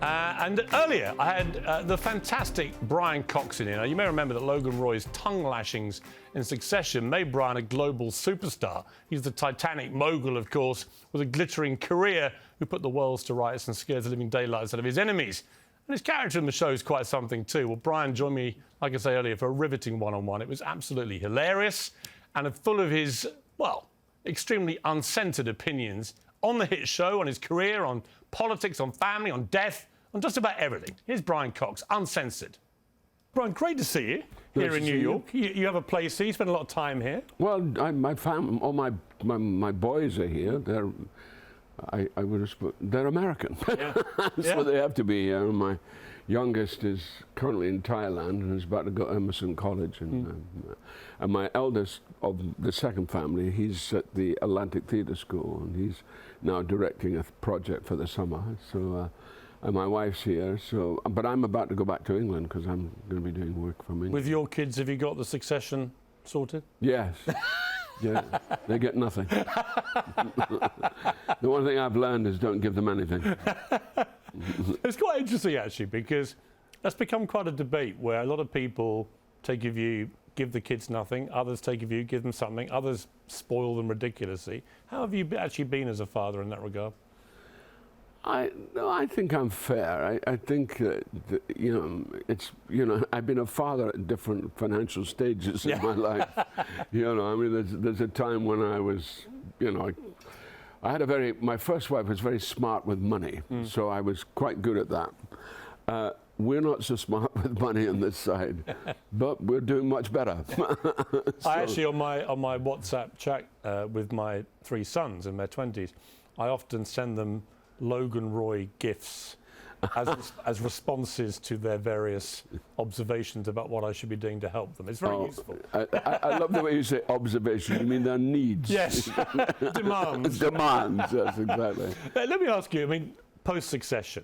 And earlier, I had the fantastic Brian Cox in here. Now, you may remember that Logan Roy's tongue lashings in Succession made Brian a global superstar. He's the Titanic mogul, of course, with a glittering career who put the worlds to rights and scares the living daylights out of his enemies. And his character in the show is quite something too. Well, Brian joined me, like I say earlier, for a riveting one-on-one. It was absolutely hilarious and full of his, well, extremely uncensored opinions on the hit show, on his career, on politics, on family, on death, on just about everything. Here's Brian Cox, uncensored. Brian, great to see you here in New York. You have a place here. You spend a lot of time here. Well, my family, all my boys are here. I would have they're American. Yeah. That's what they have to be. My youngest is currently in Thailand and is about to go to Emerson College, and my eldest of the second family, he's at the Atlantic Theatre School, and he's now directing a project for the summer. So, and my wife's here. So, but I'm about to go back to England because I'm going to be doing work from England. With your kids, have you got the succession sorted? Yes. Yeah, they get nothing. The one thing I've learned is don't give them anything. It's quite interesting, actually, because that's become quite a debate where a lot of people take a view, give the kids nothing, others take a view, give them something, others spoil them ridiculously. How have you actually been as a father in that regard? I think I'm fair. I think I've been a father at different financial stages in my life. I mean, there's a time when I was, I had my first wife was very smart with money, so I was quite good at that. We're not so smart with money on this side, but we're doing much better. I actually, on my WhatsApp chat with my 3 sons in their 20s, I often send them Logan Roy gifts as responses to their various observations about what I should be doing to help them. It's very useful. I love the way you say observation. You mean their needs? Yes. Demands. Demands, yes, exactly. Let me ask you, I mean, post-Succession,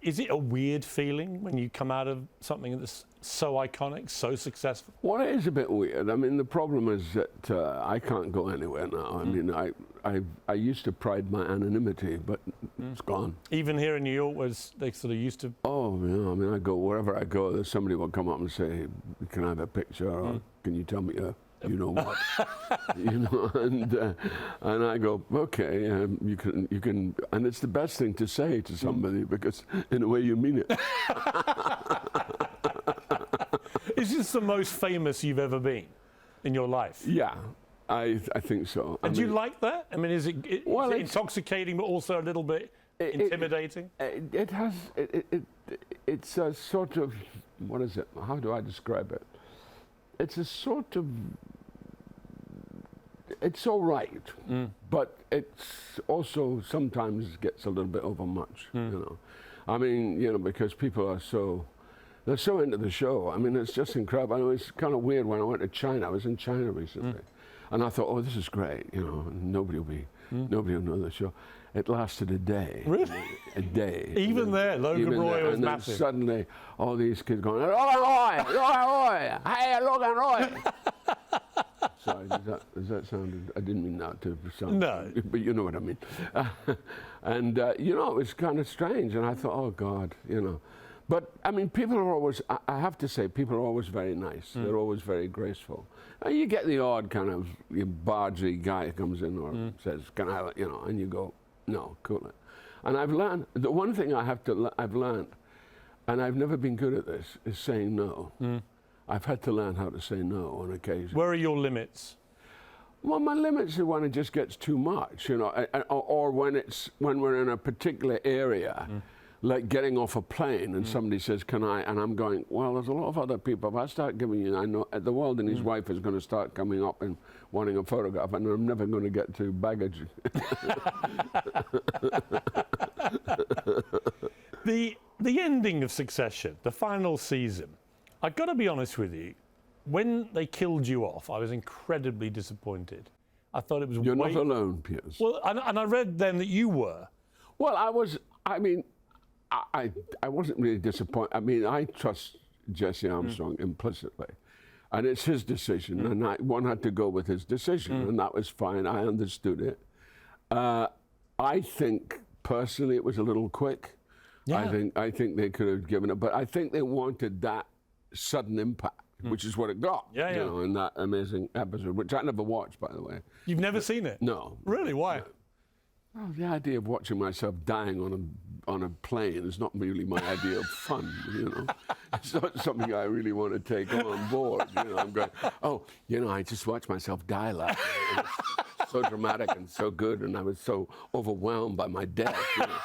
is it a weird feeling when you come out of something that's so iconic, so successful? Well, it is a bit weird. I mean, the problem is that I can't go anywhere now. I mean, I used to pride my anonymity, but it's gone. Even here in New York, was they sort of used to? Oh, yeah. I mean, I go wherever I go. There's somebody will come up and say, "Can I have a picture?" Or "Can you tell me you know what?" and I go, "Okay, you can," and it's the best thing to say to somebody because in a way you mean it. Is this the most famous you've ever been in your life? Yeah. I think so. And do you like that? I mean, is it intoxicating, but also a little bit intimidating? It's a sort of, what is it? How do I describe it? It's a sort of, it's all right, but it's also sometimes gets a little bit overmuch, I mean, because people are they're so into the show. I mean, it's just incredible. I know it's kind of weird when I went to China. I was in China recently. And I thought, oh, this is great, nobody will know the show. It lasted a day. Really? A day. Even there, Logan Roy was massive. And suddenly, all these kids going, Logan Roy, hey, Logan Roy. Sorry, does that sound, I didn't mean that to sound, no. But you know what I mean. And, it was kind of strange, and I thought, oh, God, But, I mean, people are always, I have to say, people are always very nice. They're always very graceful. And you get the odd kind of bargy guy who comes in or says, can I have it, and you go, no, cool it. And I've learned, the one thing I've learned, and I've never been good at this, is saying no. I've had to learn how to say no on occasion. Where are your limits? Well, my limits are when it just gets too much, or when we're in a particular area. Like getting off a plane and somebody says, can I? And I'm going, well, there's a lot of other people. If I start giving you, I know the world and his wife is going to start coming up and wanting a photograph, and I'm never going to get to baggage. The ending of Succession, the final season, I've got to be honest with you, when they killed you off, I was incredibly disappointed. I thought it was You're not alone, Piers. Well, and I read then that you were. Well, I mean, I wasn't really disappointed. I mean, I trust Jesse Armstrong implicitly. And it's his decision, and one had to go with his decision, and that was fine. I understood it. I think, personally, it was a little quick. Yeah. I think they could have given it, but I think they wanted that sudden impact, which is what it got. Yeah, yeah. You know, in that amazing episode, which I never watched, by the way. You've never seen it? No. Really? Why? Well, the idea of watching myself dying on a plane is not really my idea of fun, you know. It's not something I really want to take on board, you know. I'm going, oh, you know, I just watched myself die last night. It was so dramatic and so good, and I was so overwhelmed by my death, you know.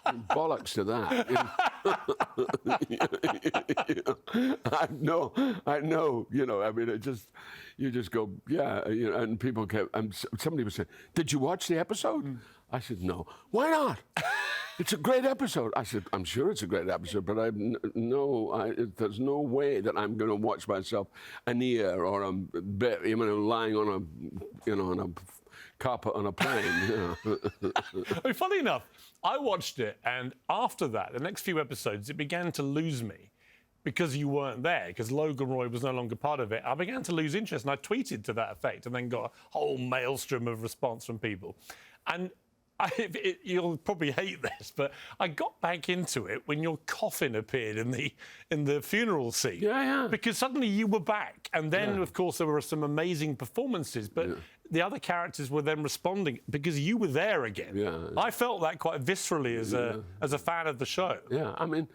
And bollocks to that. You know? I know, you know, I mean, you just go, yeah, you know, and people kept, somebody was saying, did you watch the episode? I said, no. Why not? It's a great episode. I said, I'm sure it's a great episode, but there's no way that I'm going to watch myself near or lying on on a carpet on a plane. You know. I mean, funny enough, I watched it, and after that, the next few episodes, it began to lose me because you weren't there, because Logan Roy was no longer part of it. I began to lose interest, and I tweeted to that effect, and then got a whole maelstrom of response from people. And you'll probably hate this, but I got back into it when your coffin appeared in the funeral scene. Yeah. Because suddenly you were back, and then of course there were some amazing performances, but the other characters were then responding because you were there again. Yeah. I felt that quite viscerally as a fan of the show. Yeah, I mean,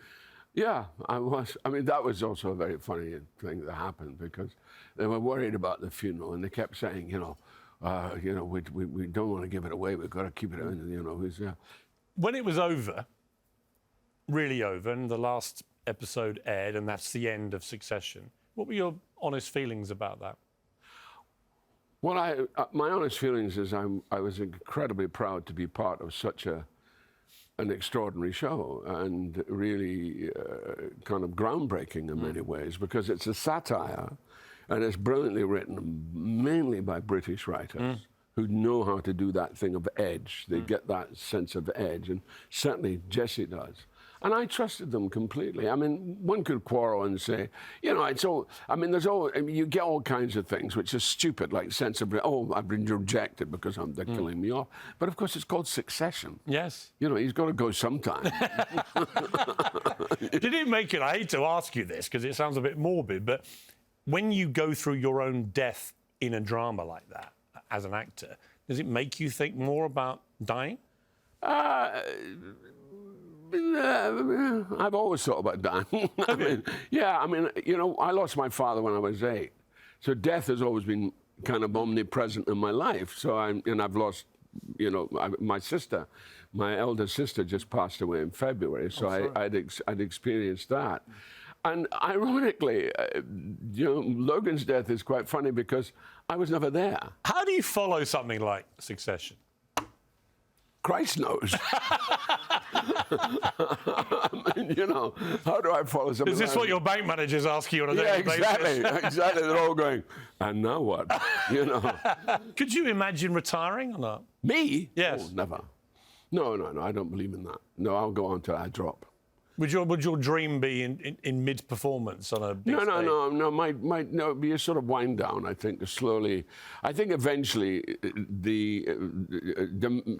yeah, I was. I mean, that was also a very funny thing that happened because they were worried about the funeral, and they kept saying, you know, we don't want to give it away. We've got to keep it in. You know, When it was over, really over, and the last episode aired, and that's the end of Succession. What were your honest feelings about that? Well, my honest feelings is I was incredibly proud to be part of such an extraordinary show and really kind of groundbreaking in many ways because it's a satire. And it's brilliantly written, mainly by British writers who know how to do that thing of edge. They get that sense of edge, and certainly Jesse does. And I trusted them completely. I mean, one could quarrel and say, you know, it's all, I mean, you get all kinds of things which are stupid, like sense of, oh, I've been rejected because they're killing me off. But of course, it's called Succession. Yes. You know, he's got to go sometime. Did it make it, I hate to ask you this because it sounds a bit morbid, but when you go through your own death in a drama like that, as an actor, does it make you think more about dying? I've always thought about dying. I mean, you know, I lost my father when I was 8. So death has always been kind of omnipresent in my life. So I've lost, you know, my sister, my elder sister just passed away in February. So I'd experienced that. And ironically, you know, Logan's death is quite funny because I was never there. How do you follow something like Succession? Christ knows. I mean, you know, how do I follow something? Is this what your bank managers ask you on a daily basis? Exactly. They're all going, and now what? You know. Could you imagine retiring or not? Me? Yes. Oh, never. No, I don't believe in that. No, I'll go on till I drop. Would your dream be in mid-performance on a big stage? No, it'd be a sort of wind down, I think, slowly. I think eventually the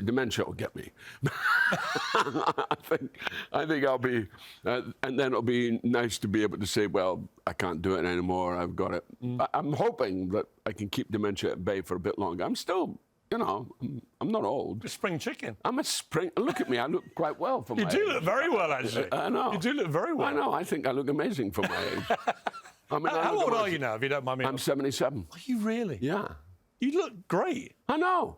dementia will get me. I think I'll be, and then it'll be nice to be able to say, well, I can't do it anymore, I've got it. I'm hoping that I can keep dementia at bay for a bit longer. I'm still, you know, I'm not old. A spring chicken. I'm a spring. Look at me. I look quite well for my age. You do look very well, actually. I know. You do look very well. I know. I think I look amazing for my age. I mean, how old are you now, if you don't mind me? I'm 77. Are you really? Yeah. You look great. I know.